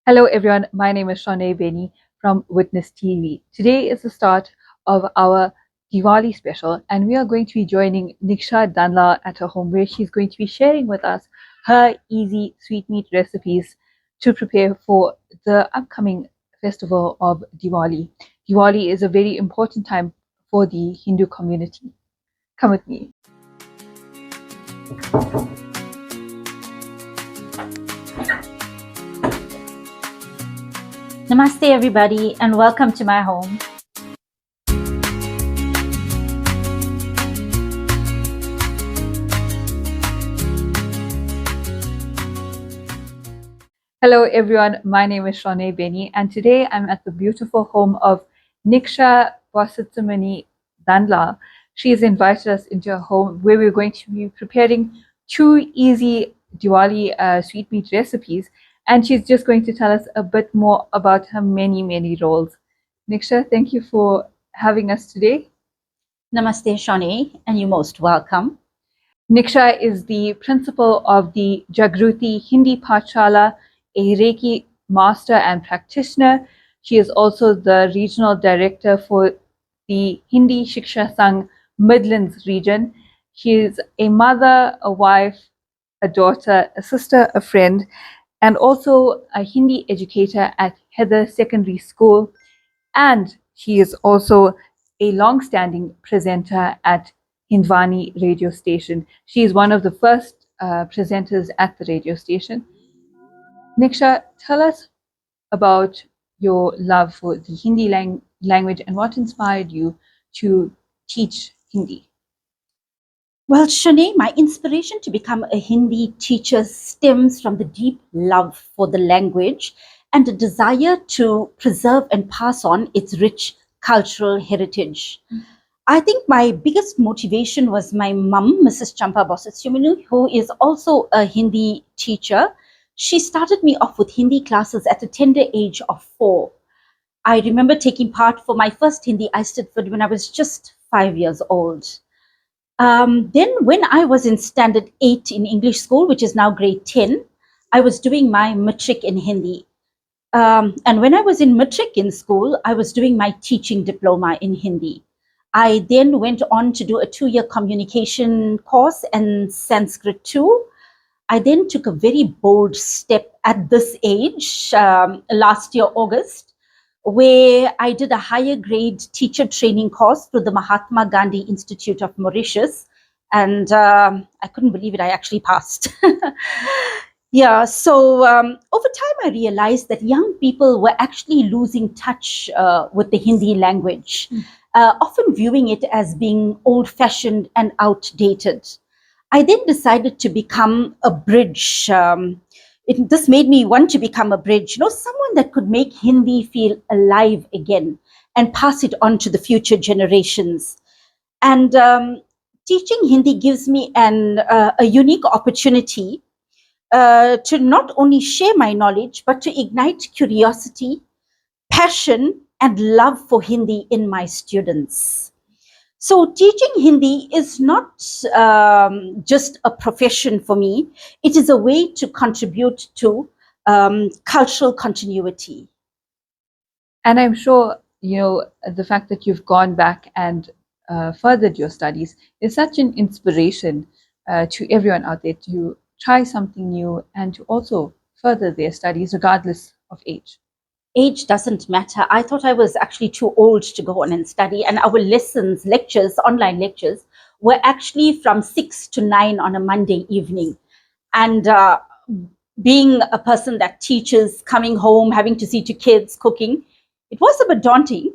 Hello everyone, my name is Shorne Bennie from Witness TV. Today is the start of our Diwali Special and we are going to be joining Niksha Dhanlall at her home where she's going to be sharing with us her easy sweetmeat recipes to prepare for the upcoming festival of Diwali. Diwali is a very important time for the Hindu community. Come with me. Namaste everybody and welcome to my home. Hello everyone, my name is Shorne Bennie and today I'm at the beautiful home of Niksha Bositsumune Dhanlall. She has invited us into her home where we're going to be preparing two easy Diwali sweetmeat recipes, and she's just going to tell us a bit more about her many roles. Niksha, thank you for having us today. Namaste Shorne and you're most welcome. Niksha is the principal of the Jaagruti Hindi Paatshala, a Reiki Master and practitioner. She is also the regional director for the Hindi Shiksha Sangh Midlands Region. She is a mother, a wife, a daughter, a sister, a friend, and also a Hindi educator at Heather Secondary School. And she is also a long-standing presenter at Hindvani Radio station. She is one of the first presenters at the radio station. Niksha, tell us about your love for the Hindi language and what inspired you to teach Hindi. Well, Shorne, my inspiration to become a Hindi teacher stems from the deep love for the language and a desire to preserve and pass on its rich cultural heritage. I think my biggest motivation was my mum, Mrs. Champa Bositsumune, who is also a Hindi teacher. She started me off with Hindi classes at a tender age of 4. I remember taking part for my first Hindi I Stidford when I was just 5 years old. Then when I was in standard 8 in English school, which is now grade 10, I was doing my matric in Hindi. And when I was in matric in school, I was doing my teaching diploma in Hindi. I then went on to do a 2-year communication course and Sanskrit too. I then took a very bold step at this age, last year, August, where I did a higher grade teacher training course through the Mahatma Gandhi Institute of Mauritius. And I couldn't believe it, I actually passed. Yeah, so over time I realized that young people were actually losing touch with the Hindi language, often viewing it as being old-fashioned and outdated. I then decided to become a bridge. This made me want to become a bridge, someone that could make Hindi feel alive again and pass it on to the future generations. And teaching Hindi gives me a unique opportunity to not only share my knowledge, but to ignite curiosity, passion, and love for Hindi in my students. So teaching Hindi is not just a profession for me. It is a way to contribute to cultural continuity. And I'm sure, the fact that you've gone back and furthered your studies is such an inspiration to everyone out there to try something new and to also further their studies regardless of age. Age doesn't matter. I thought I was actually too old to go on and study, and our lectures, online lectures, were actually from 6 to 9 on a Monday evening. And being a person that teaches, coming home, having to see to kids, cooking, it was a bit daunting.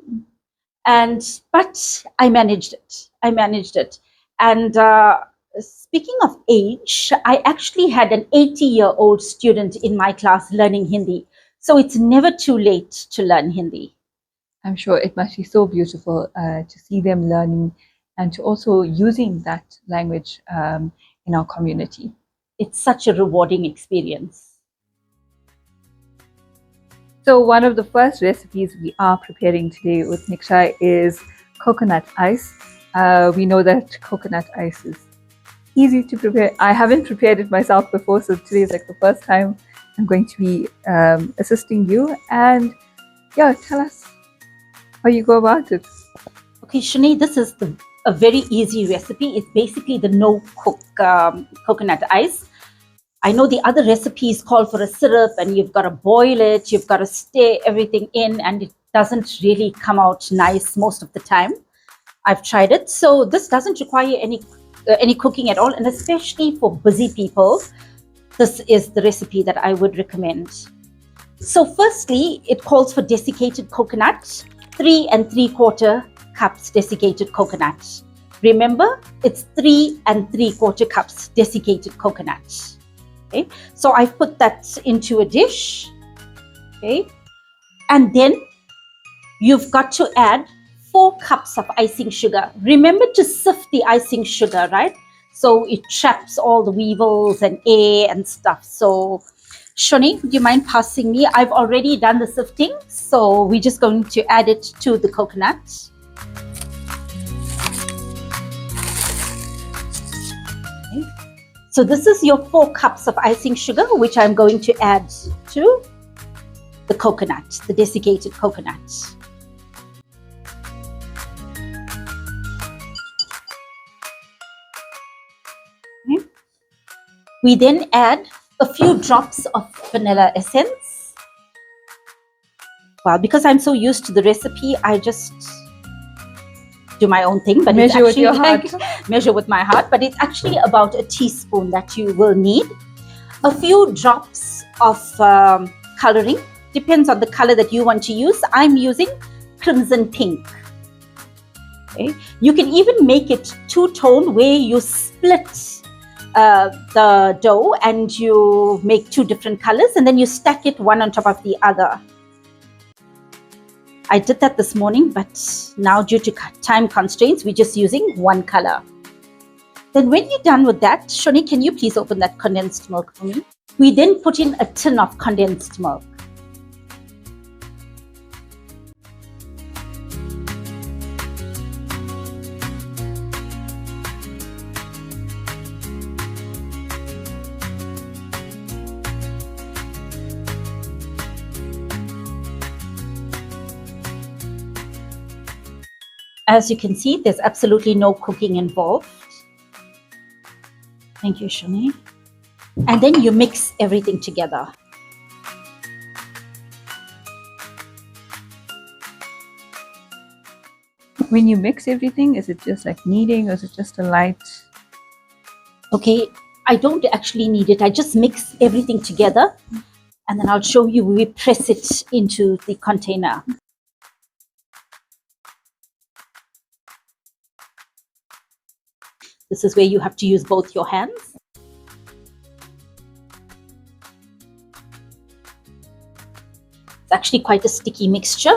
But I managed it. And speaking of age, I actually had an 80-year-old student in my class learning Hindi. So it's never too late to learn Hindi. I'm sure it must be so beautiful to see them learning and to also using that language in our community. It's such a rewarding experience. So one of the first recipes we are preparing today with Niksha is coconut ice. We know that coconut ice is easy to prepare. I haven't prepared it myself before, so today is like the first time I'm going to be assisting you, and yeah, tell us how you go about it. Okay, Shanae, this is a very easy recipe. It's basically the no-cook coconut ice. I know the other recipes call for a syrup and you've got to boil it, you've got to stir everything in, and it doesn't really come out nice most of the time. I've tried it. So this doesn't require any cooking at all, and especially for busy people, this is the recipe that I would recommend. So firstly, it calls for desiccated coconut, 3 3/4 cups desiccated coconut. Remember, it's 3 3/4 cups desiccated coconut. Okay, so I've put that into a dish. Okay, and then you've got to add 4 cups of icing sugar. Remember to sift the icing sugar, right? So it traps all the weevils and air and stuff. So Shoni, would you mind passing me? I've already done the sifting, so we're just going to add it to the coconut. Okay. So this is your 4 cups of icing sugar, which I'm going to add to the coconut, the desiccated coconut. Okay. We then add a few drops of vanilla essence. Well, because I'm so used to the recipe, I just do my own thing, but measure with your heart. Measure with my heart, but it's actually about a teaspoon that you will need. A few drops of coloring, depends on the color that you want to use. I'm using crimson pink. Okay. You can even make it two-tone, where you split the dough and you make 2 different colors, and then you stack it one on top of the other. I did that this morning, but now due to time constraints, we're just using one color. Then when you're done with that, Shoni, can you please open that condensed milk for me? We then put in a tin of condensed milk. As you can see, there's absolutely no cooking involved. Thank you, Shani. And then you mix everything together. When you mix everything, is it just like kneading, or is it just a light? Okay, I don't actually knead it. I just mix everything together, and then I'll show you. We press it into the container. This is where you have to use both your hands. It's actually quite a sticky mixture.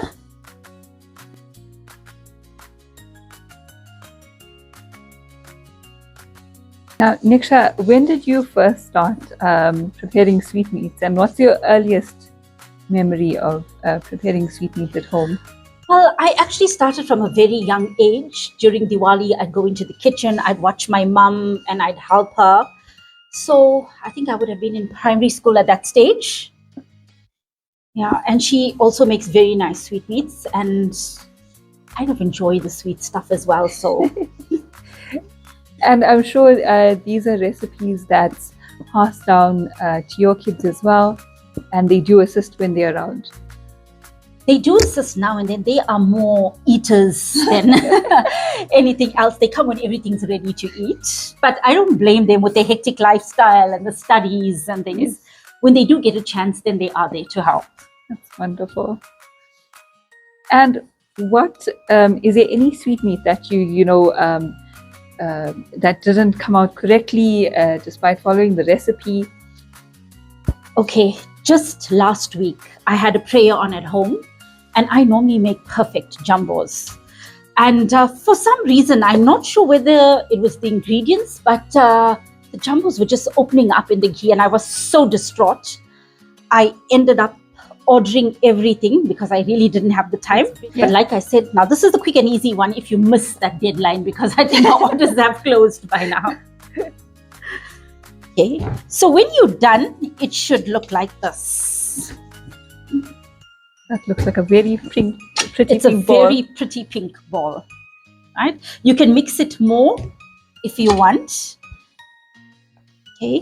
Now, Niksha, when did you first start preparing sweetmeats, and what's your earliest memory of preparing sweetmeats at home? Well, I actually started from a very young age. During Diwali, I'd go into the kitchen, I'd watch my mum and I'd help her. So I think I would have been in primary school at that stage. Yeah, and she also makes very nice sweetmeats, and I kind of enjoy the sweet stuff as well. So, and I'm sure these are recipes that's passed down to your kids as well, and they do assist when they're around. They do assist now and then. They are more eaters than anything else. They come when everything's ready to eat. But I don't blame them with their hectic lifestyle and the studies and things. Yes. When they do get a chance, then they are there to help. That's wonderful. And what is there any sweetmeat that that didn't come out correctly despite following the recipe? Okay, just last week I had a prayer on at home, and I normally make perfect jumbos. And for some reason, I'm not sure whether it was the ingredients, but the jumbos were just opening up in the ghee, and I was so distraught. I ended up ordering everything because I really didn't have the time. Yeah. But like I said, now this is the quick and easy one if you miss that deadline, because I think our orders have closed by now. Okay, so when you're done, it should look like this. That looks like a very pretty It's a pink ball. very pretty pink ball, right? You can mix it more if you want. Okay,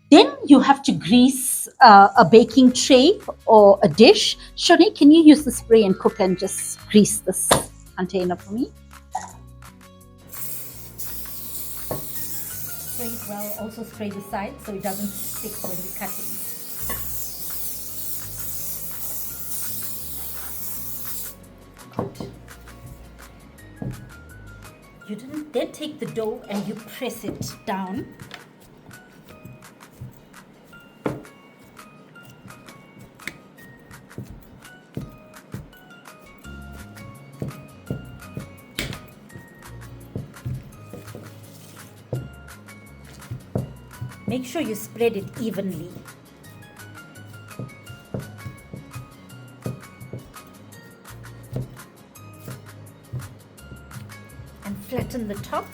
then you have to grease a baking tray or a dish. Shorne, can you use the spray and cook and just grease this container for me? Spray it well. Also spray the side so it doesn't stick when you're cutting. Good. You then take the dough and you press it down. Make sure you spread it evenly. And flatten the top.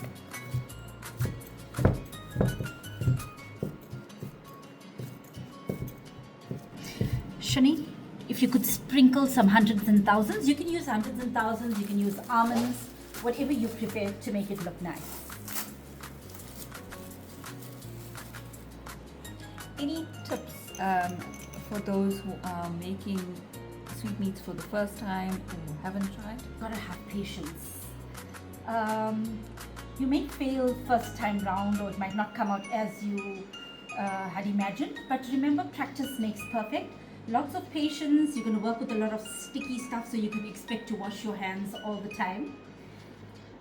Shani, if you could sprinkle some hundreds and thousands, you can use hundreds and thousands, you can use almonds, whatever you prepare to make it look nice. Any tips for those who are making sweetmeats for the first time or haven't tried? Gotta have patience. You may fail first time round, or it might not come out as you had imagined, but remember, practice makes perfect. Lots of patience. You're going to work with a lot of sticky stuff, so you can expect to wash your hands all the time.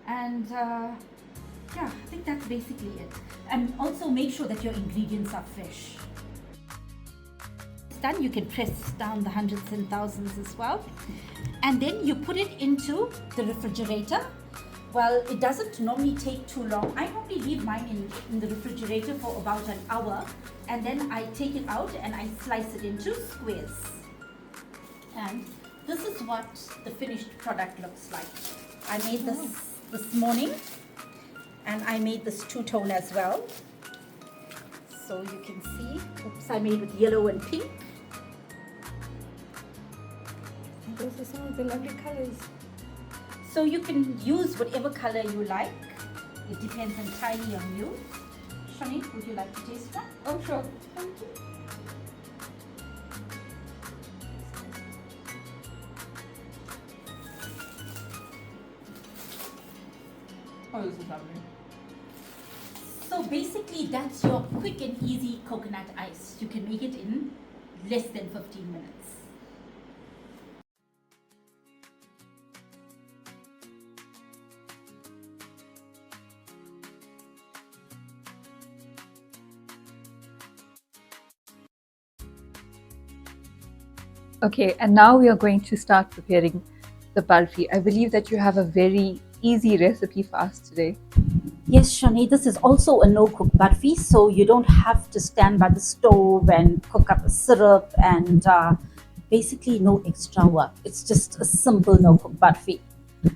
And yeah, I think that's basically it. And also make sure that your ingredients are fresh. Done, you can press down the hundreds and thousands as well, and then you put it into the refrigerator. Well, it doesn't normally take too long. I normally leave mine in the refrigerator for about an hour, and then I take it out and I slice it into squares. And this is what the finished product looks like. I made this morning, and I made this two-tone as well. So you can see, oops, I made with yellow and pink. Those are some of the lovely colors. So you can use whatever color you like. It depends entirely on you. Shani, would you like to taste one? Oh, sure. Thank you. Oh, this is lovely. So basically, that's your quick and easy coconut ice. You can make it in less than 15 minutes. Okay, and now we are going to start preparing the barfi. I believe that you have a very easy recipe for us today. Yes, Shani, this is also a no-cook barfi, so you don't have to stand by the stove and cook up a syrup and basically no extra work. It's just a simple no-cook barfi.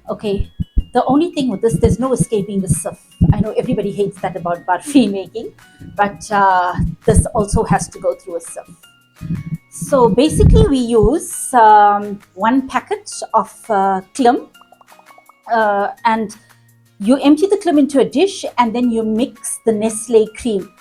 Okay, the only thing with this, there's no escaping the sieve. I know everybody hates that about barfi making, but this also has to go through a sieve. So basically we use 1 packet of klim, and you empty the klim into a dish, and then you mix the Nestle cream.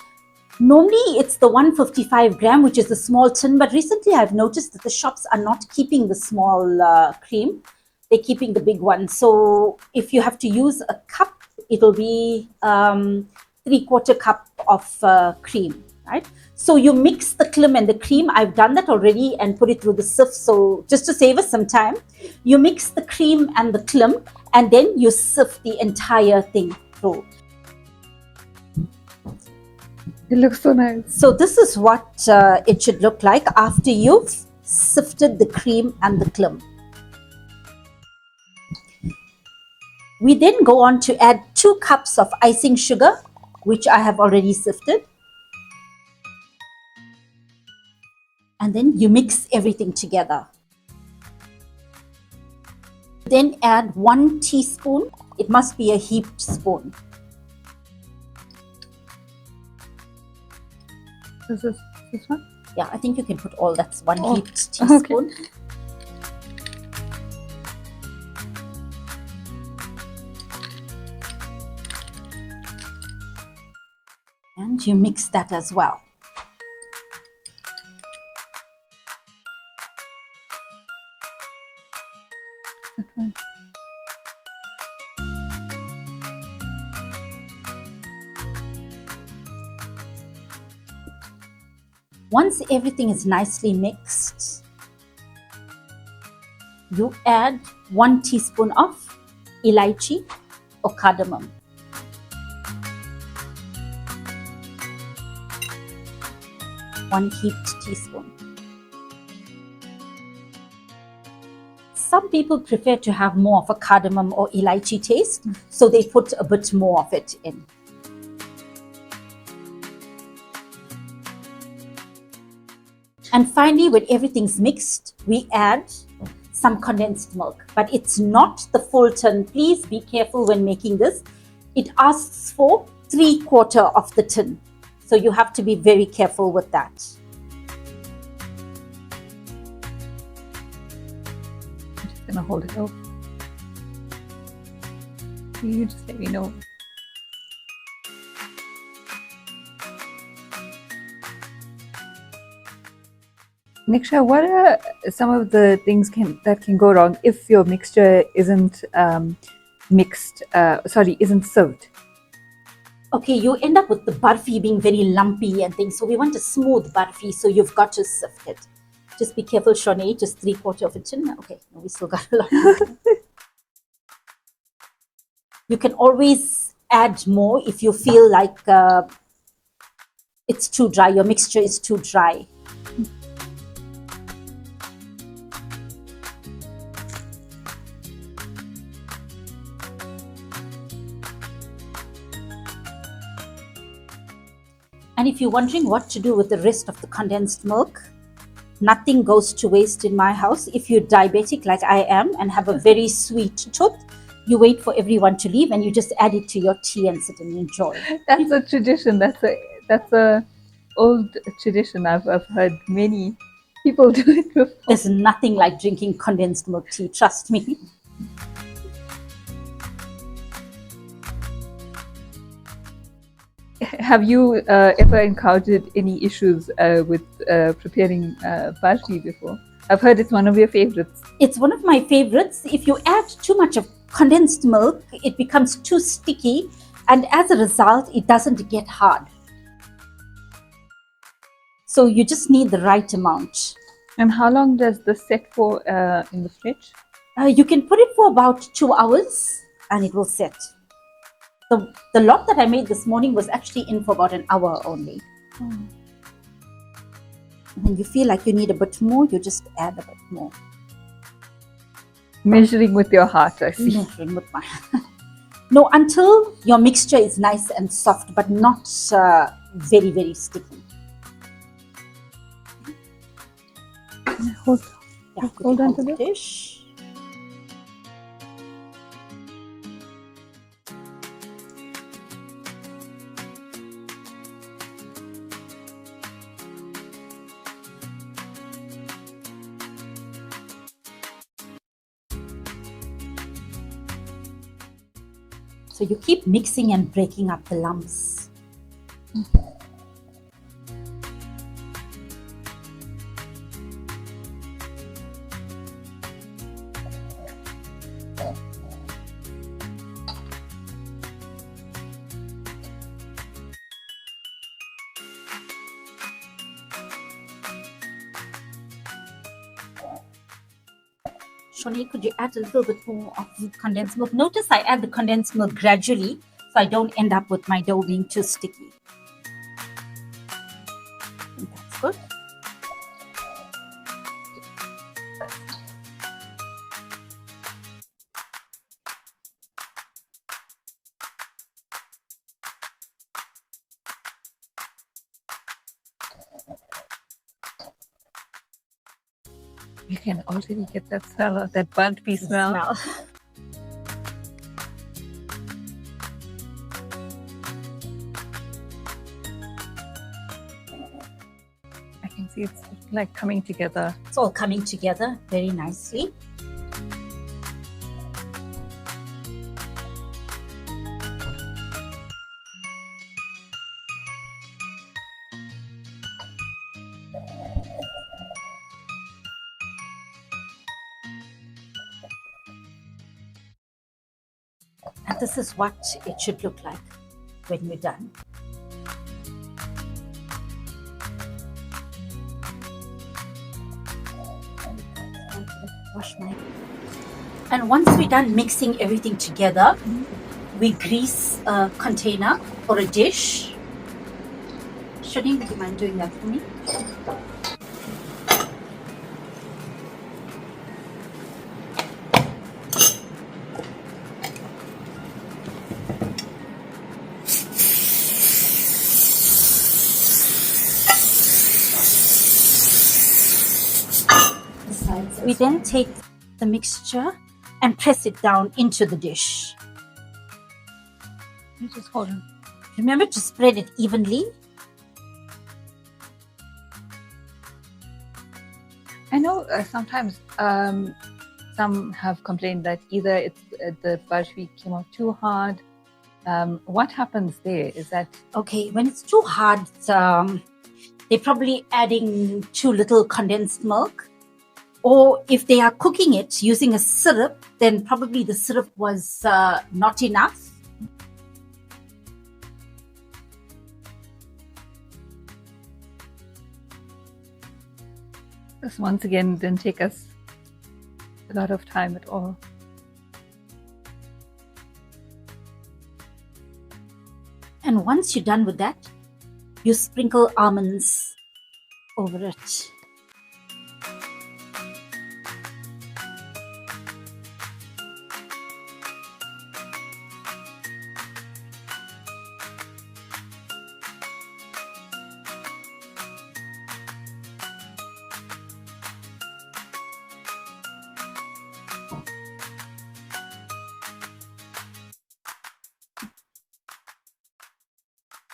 Normally it's the 155 gram, which is the small tin, but recently I've noticed that the shops are not keeping the small cream. They're keeping the big one. So if you have to use a cup, it'll be 3/4 cup of cream, right? So you mix the klim and the cream. I've done that already and put it through the sieve. So just to save us some time, you mix the cream and the klim, and then you sieve the entire thing through. It looks so nice. So this is what it should look like after you've sifted the cream and the klim. We then go on to add 2 cups of icing sugar, which I have already sifted. And then you mix everything together. Then add 1 teaspoon. It must be a heaped spoon. This is this one? Yeah, I think you can put all. That's one Oh, heaped teaspoon. okay. And you mix that as well. That one. Once everything is nicely mixed, you add 1 teaspoon of elaichi or cardamom. One heaped teaspoon. Some people prefer to have more of a cardamom or elaichi taste, so they put a bit more of it in. And finally, when everything's mixed, we add some condensed milk, but it's not the full tin. Please be careful when making this. It asks for 3/4 of the tin. So you have to be very careful with that. I'm just gonna hold it up. You just let me know. Niksha, what are some of the things that can go wrong if your mixture isn't isn't served? Okay, you end up with the barfi being very lumpy and things. So we want a smooth barfi, so you've got to sift it. Just be careful, Shorne, just 3/4 of a tin. Okay, no, we still got a lot. You can always add more if you feel like it's too dry, your mixture is too dry. And if you're wondering what to do with the rest of the condensed milk, nothing goes to waste in my house. If you're diabetic like I am and have a very sweet tooth, you wait for everyone to leave and you just add it to your tea and sit and enjoy. That's a tradition. That's a old tradition. I've heard many people do it before. There's nothing like drinking condensed milk tea, trust me. Have you ever encountered any issues with preparing Baryfi before? I've heard it's one of your favorites. It's one of my favorites. If you add too much of condensed milk, it becomes too sticky, and as a result, it doesn't get hard. So you just need the right amount. And how long does this set for in the fridge? You can put it for about 2 hours and it will set. The lot that I made this morning was actually in for about an hour only. And when you feel like you need a bit more, you just add a bit more. Measuring with your heart, I see. Measuring with my No, until your mixture is nice and soft, but not very, very sticky. Hold on to the this. dish. So you keep mixing and breaking up the lumps. Shorne, could you add a little bit more of the condensed milk? Notice I add the condensed milk gradually so I don't end up with my dough being too sticky. I think that's good. You can already get that smell, that burnt pea smell. See, it's like coming together. It's all coming together very nicely. And this is what it should look like when you're done. Wash my. And once we're done mixing everything together, we grease a container or a dish. Shouldn't you mind doing that for me? We then take the mixture and press it down into the dish. You just hold it. Remember to spread it evenly. I know sometimes some have complained that either it's the Baryfi came out too hard. What happens there? Is that Okay, when it's too hard, they're probably adding too little condensed milk. Or if they are cooking it using a syrup, then probably the syrup was not enough. this once again didn't take us a lot of time at all? And once you're done with that, you sprinkle almonds over it.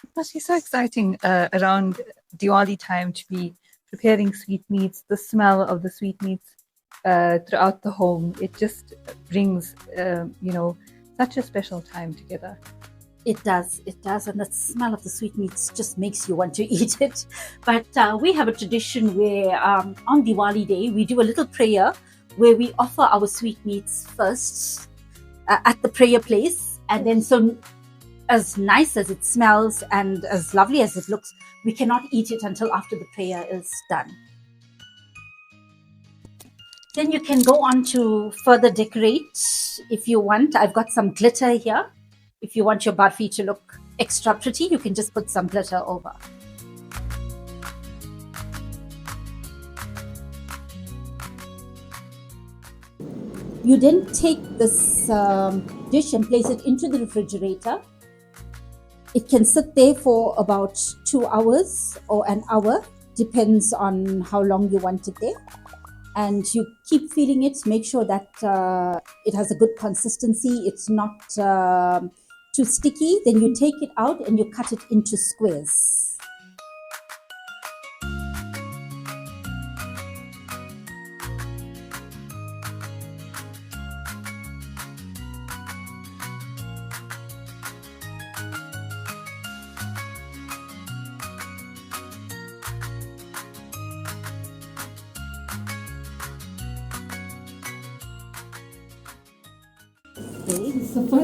It must be so exciting around Diwali time to be preparing sweetmeats, the smell of the sweetmeats throughout the home. It just brings, such a special time together. It does, and the smell of the sweetmeats just makes you want to eat it. But we have a tradition where on Diwali Day, we do a little prayer where we offer our sweetmeats first at the prayer place. And then so as nice as it smells and as lovely as it looks, we cannot eat it until after the prayer is done. Then you can go on to further decorate if you want. I've got some glitter here. If you want your barfi to look extra pretty, you can just put some glitter over. You then take this dish and place it into the refrigerator. It can sit there for about 2 hours or an hour, depends on how long you want it there. And you keep feeding it, make sure that it has a good consistency, it's not too sticky. Then you take it out and you cut it into squares.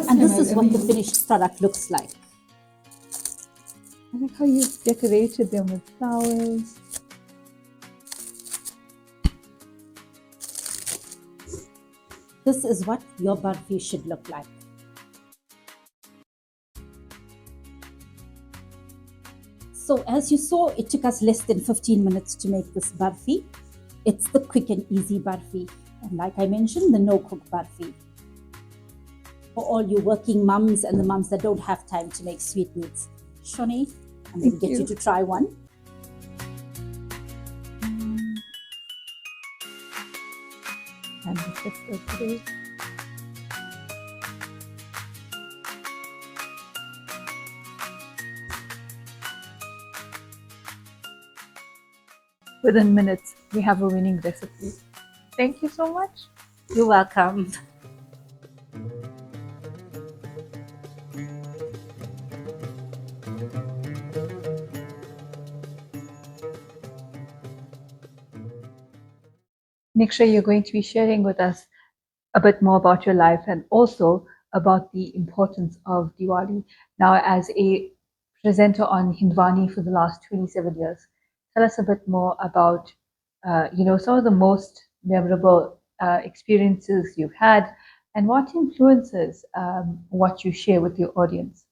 And this is what the finished product looks like. I like how you've decorated them with flowers. This is what your barfi should look like. So as you saw, it took us less than 15 minutes to make this barfi. It's the quick and easy barfi. And like I mentioned, the no-cook barfi. For all you working mums and the mums that don't have time to make sweetmeats. Shorne, I'm going to get you to try one. And the sister today. within minutes, we have a winning recipe. Thank you so much. You're welcome. Niksha, you're going to be sharing with us a bit more about your life and also about the importance of Diwali. Now, as a presenter on Hindvani for the last 27 years, tell us a bit more about, some of the most memorable experiences you've had and what influences what you share with your audience.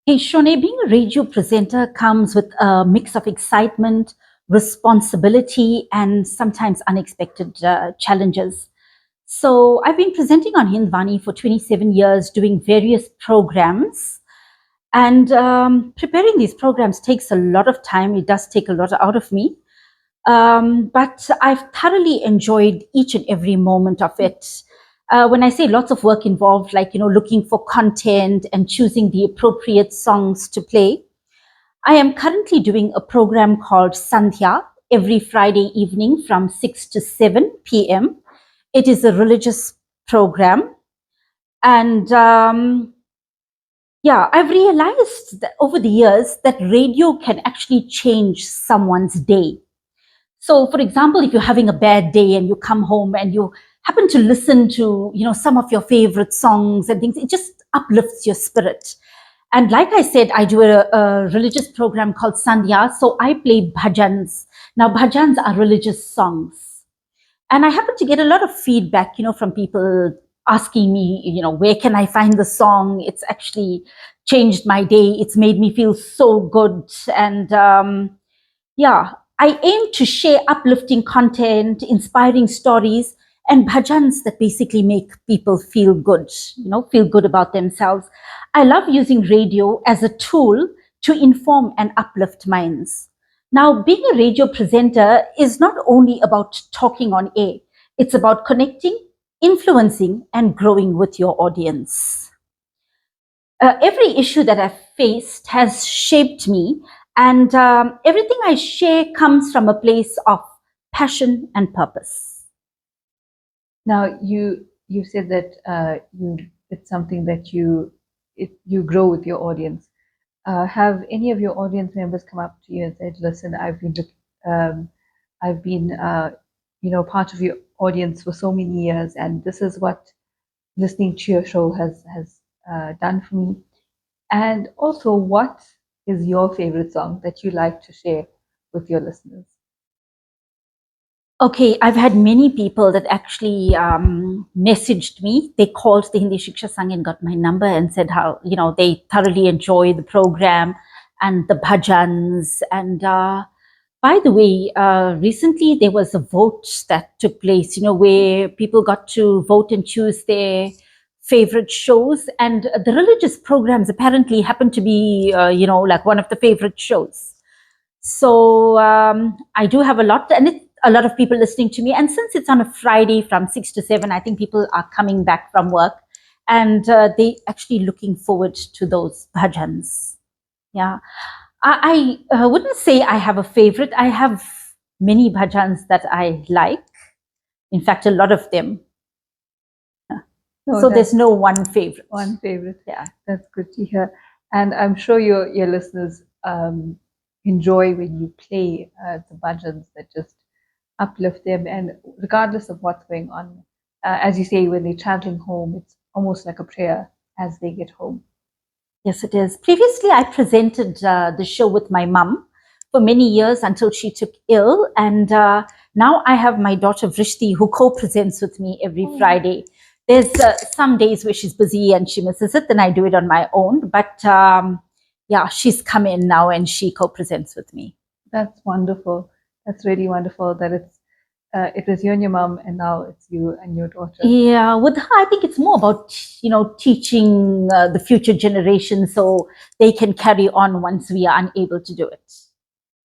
Hey, Shorne, being a radio presenter comes with a mix of excitement, responsibility, and sometimes unexpected challenges. So I've been presenting on Hindvani for 27 years, doing various programs. And preparing these programs takes a lot of time. It does take a lot out of me. But I've thoroughly enjoyed each and every moment of it. When I say lots of work involved, like, looking for content and choosing the appropriate songs to play, I am currently doing a program called Sandhya every Friday evening from 6 to 7 p.m. It is a religious program. And I've realized that over the years that radio can actually change someone's day. So, for example, if you're having a bad day and you come home and you happen to listen to, some of your favorite songs and things, it just uplifts your spirit. And like I said, I do a religious program called Sandhya. So I play bhajans. Now, bhajans are religious songs. And I happen to get a lot of feedback, from people asking me, where can I find the song? It's actually changed my day. It's made me feel so good. And I aim to share uplifting content, inspiring stories, and bhajans that basically make people feel good, feel good about themselves. I love using radio as a tool to inform and uplift minds. Now, being a radio presenter is not only about talking on air, it's about connecting, influencing, and growing with your audience. Every issue that I've faced has shaped me, and everything I share comes from a place of passion and purpose. Now, you said that it's something that you grow with your audience. Have any of your audience members come up to you and said, "Listen, I've been part of your audience for so many years, and this is what listening to your show has done for me." And also, what is your favorite song that you like to share with your listeners? Okay, I've had many people that actually messaged me. They called the Hindi Shiksha Sangh and got my number and said how, they thoroughly enjoy the program and the bhajans. And by the way, recently there was a vote that took place, where people got to vote and choose their favorite shows. And the religious programs apparently happened to be, like one of the favorite shows. So I do have a lot, and it's a lot of people listening to me. And since it's on a Friday from 6 to 7, I think people are coming back from work and they actually looking forward to those bhajans. Yeah. I wouldn't say I have a favorite. I have many bhajans that I like. In fact, a lot of them. So there's no one favorite. One favorite. Yeah. That's good to hear. And I'm sure your listeners enjoy when you play the bhajans that just uplift them, and regardless of what's going on, as you say, when they're traveling home, it's almost like a prayer as they get home. Yes, it is. Previously, I presented the show with my mum for many years until she took ill, and now I have my daughter Vrishti who co-presents with me every Friday. There's some days where she's busy and she misses it, then I do it on my own. But she's come in now and she co-presents with me. That's wonderful. That's really wonderful that it was you and your mom, and now it's you and your daughter. Yeah, with her, I think it's more about, teaching the future generation so they can carry on once we are unable to do it.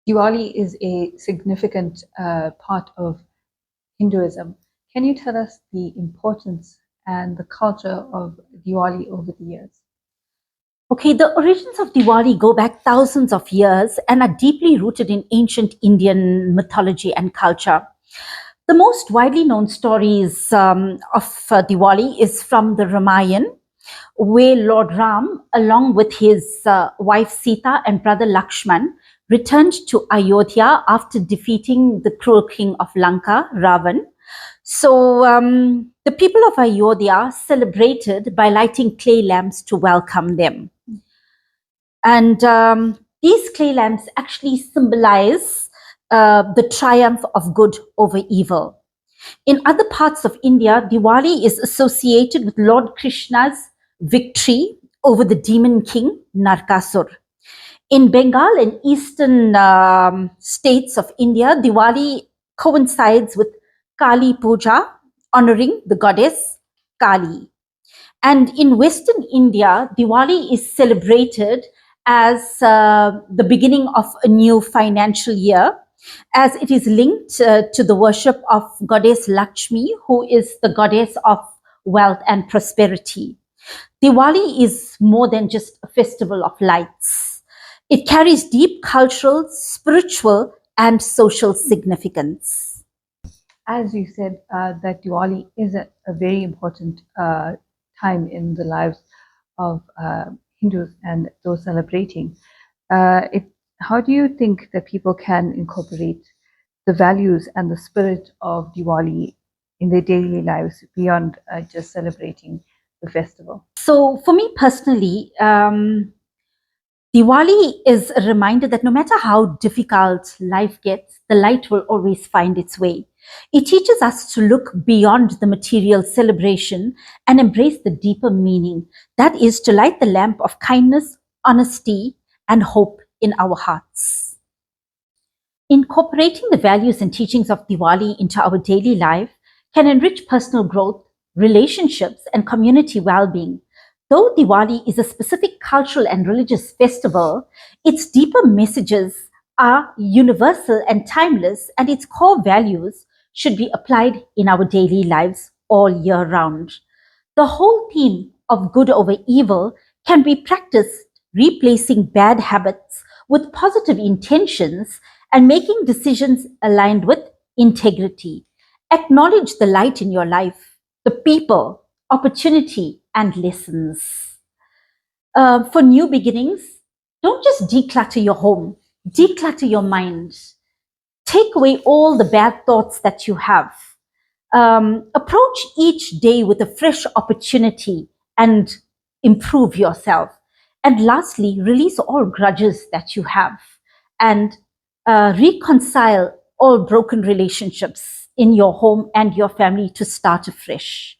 Diwali is a significant part of Hinduism. Can you tell us the importance and the culture of Diwali over the years? Okay, the origins of Diwali go back thousands of years and are deeply rooted in ancient Indian mythology and culture. The most widely known stories of Diwali is from the Ramayana, where Lord Ram, along with his wife Sita and brother Lakshman, returned to Ayodhya after defeating the cruel king of Lanka, Ravan. So the people of Ayodhya celebrated by lighting clay lamps to welcome them. And these clay lamps actually symbolize the triumph of good over evil. In other parts of India, Diwali is associated with Lord Krishna's victory over the demon king Narkasur. In Bengal and eastern states of India, Diwali coincides with Kali Puja, honoring the goddess Kali. And in Western India, Diwali is celebrated as the beginning of a new financial year, as it is linked to the worship of goddess Lakshmi, who is the goddess of wealth and prosperity. Diwali is more than just a festival of lights. It carries deep cultural, spiritual, and social significance. As you said, that Diwali is a very important time in the lives of Hindus and those celebrating. How do you think that people can incorporate the values and the spirit of Diwali in their daily lives beyond just celebrating the festival? So, for me personally, Diwali is a reminder that no matter how difficult life gets, the light will always find its way. It teaches us to look beyond the material celebration and embrace the deeper meaning. That is to light the lamp of kindness, honesty, and hope in our hearts. Incorporating the values and teachings of Diwali into our daily life can enrich personal growth, relationships, and community well-being. Though Diwali is a specific cultural and religious festival, its deeper messages are universal and timeless, and its core values should be applied in our daily lives all year round. The whole theme of good over evil can be practiced replacing bad habits with positive intentions and making decisions aligned with integrity. Acknowledge the light in your life, the people, opportunity, and lessons. For new beginnings, don't just declutter your home, declutter your mind. Take away all the bad thoughts that you have. Approach each day with a fresh opportunity and improve yourself. And lastly, release all grudges that you have and reconcile all broken relationships in your home and your family to start afresh.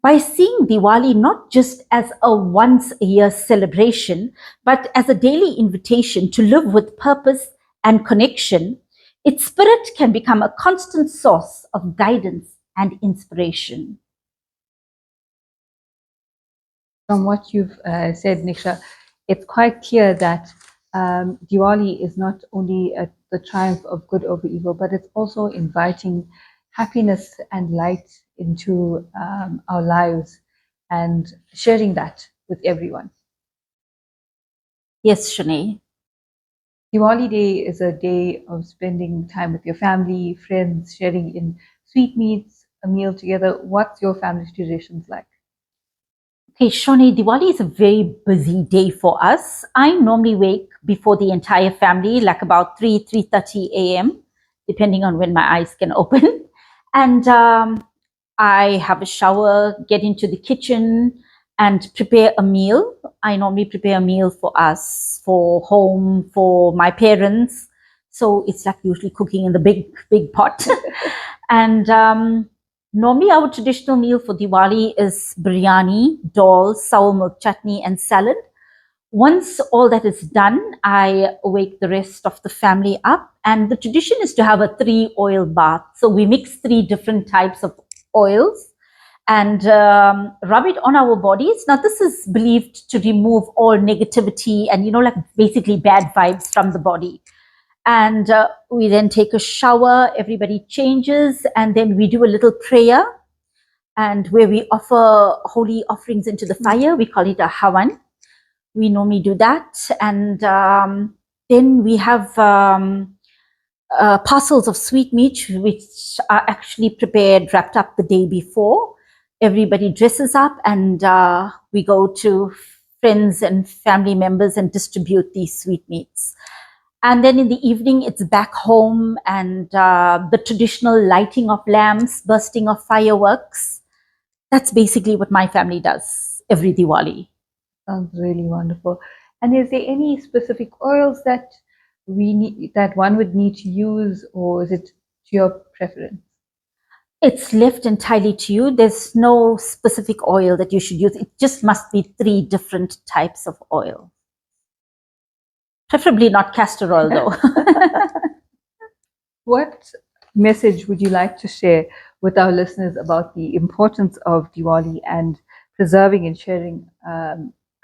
By seeing Diwali not just as a once a year celebration, but as a daily invitation to live with purpose and connection, its spirit can become a constant source of guidance and inspiration. From what you've said, Niksha, it's quite clear that Diwali is not only the triumph of good over evil, but it's also inviting happiness and light into our lives and sharing that with everyone. Yes, Shanae. Diwali Day is a day of spending time with your family, friends, sharing in sweetmeats, a meal together. What's your family's traditions like? Okay, Shoni, Diwali is a very busy day for us. I normally wake before the entire family, like about 3:30 a.m., depending on when my eyes can open. And I have a shower, get into the kitchen, and prepare a meal. I normally prepare a meal for us, for home, for my parents. So it's like usually cooking in the big pot. And normally our traditional meal for Diwali is biryani, dal, sour milk chutney, and salad. Once all that is done, I wake the rest of the family up. And the tradition is to have a 3-oil bath. So we mix 3 different types of oils and rub it on our bodies. Now, this is believed to remove all negativity and, like basically bad vibes from the body. And we then take a shower, everybody changes, and then we do a little prayer, and where we offer holy offerings into the fire. We call it a havan. We normally do that. And then we have parcels of sweetmeat, which are actually prepared, wrapped up the day before. Everybody dresses up and we go to friends and family members and distribute these sweetmeats. And then in the evening, it's back home and the traditional lighting of lamps, bursting of fireworks. That's basically what my family does every Diwali. Sounds really wonderful. And is there any specific oils that that one would need to use, or is it to your preference? It's left entirely to you. There's no specific oil that you should use. It just must be 3 different types of oil. Preferably not castor oil, though. What message would you like to share with our listeners about the importance of Diwali and preserving and sharing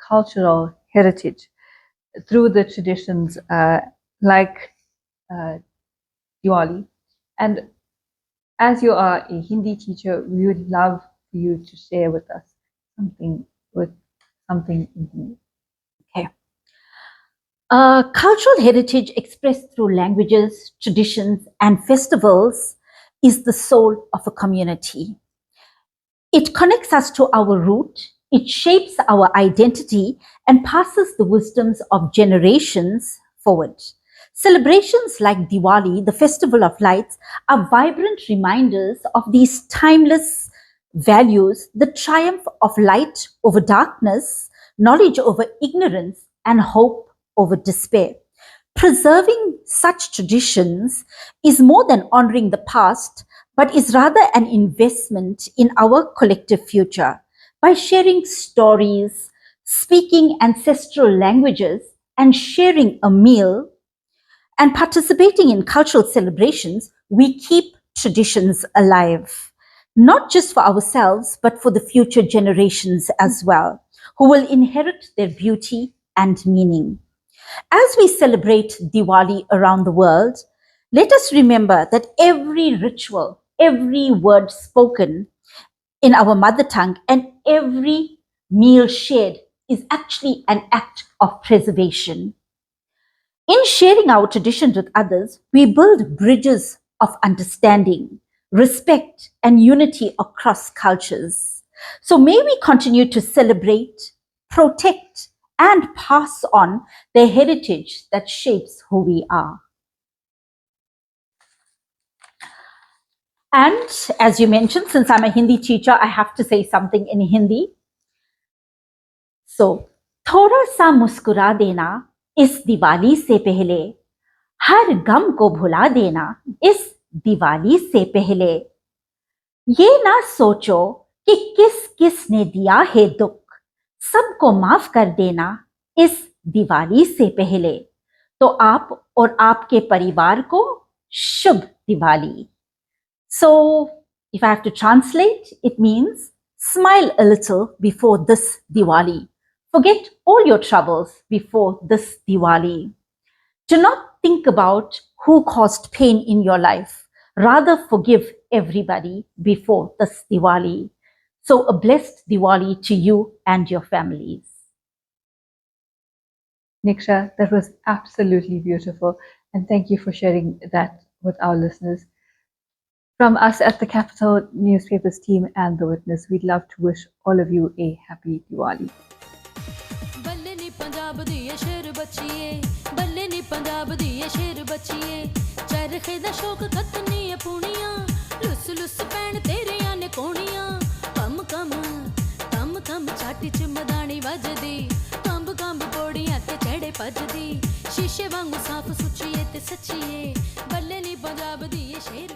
cultural heritage through the traditions like Diwali? And as you are a Hindi teacher, we would love for you to share with us something in Hindi. Okay. Cultural heritage expressed through languages, traditions, and festivals is the soul of a community. It connects us to our root, it shapes our identity, and passes the wisdoms of generations forward. Celebrations like Diwali, the Festival of Lights, are vibrant reminders of these timeless values, the triumph of light over darkness, knowledge over ignorance, and hope over despair. Preserving such traditions is more than honoring the past, but is rather an investment in our collective future. By sharing stories, speaking ancestral languages, and sharing a meal, and participating in cultural celebrations, we keep traditions alive, not just for ourselves, but for the future generations as well, who will inherit their beauty and meaning. As we celebrate Diwali around the world, let us remember that every ritual, every word spoken in our mother tongue, and every meal shared is actually an act of preservation. In sharing our traditions with others, we build bridges of understanding, respect, and unity across cultures. So may we continue to celebrate, protect, and pass on the heritage that shapes who we are. And as you mentioned, since I'm a Hindi teacher, I have to say something in Hindi. So, थोड़ा सा मुस्कुरा देना इस दिवाली से पहले, हर गम को भुला देना इस दिवाली से पहले, ये ना सोचो कि किस किस ने दिया है दुख, सबको माफ कर देना इस दिवाली से पहले. तो आप और आपके परिवार को शुभ Diwali. So, if I have to translate, it means smile a little before this Diwali. Forget all your troubles before this Diwali. Do not think about who caused pain in your life. Rather, forgive everybody before this Diwali. So, a blessed Diwali to you and your families. Niksha, that was absolutely beautiful. And thank you for sharing that with our listeners. From us at the Capital Newspapers team and The Witness, we'd love to wish all of you a happy Diwali. शीशे वांगू साफ सुचिए ते सचिए बल्ले नी पंजाब दी ये शेर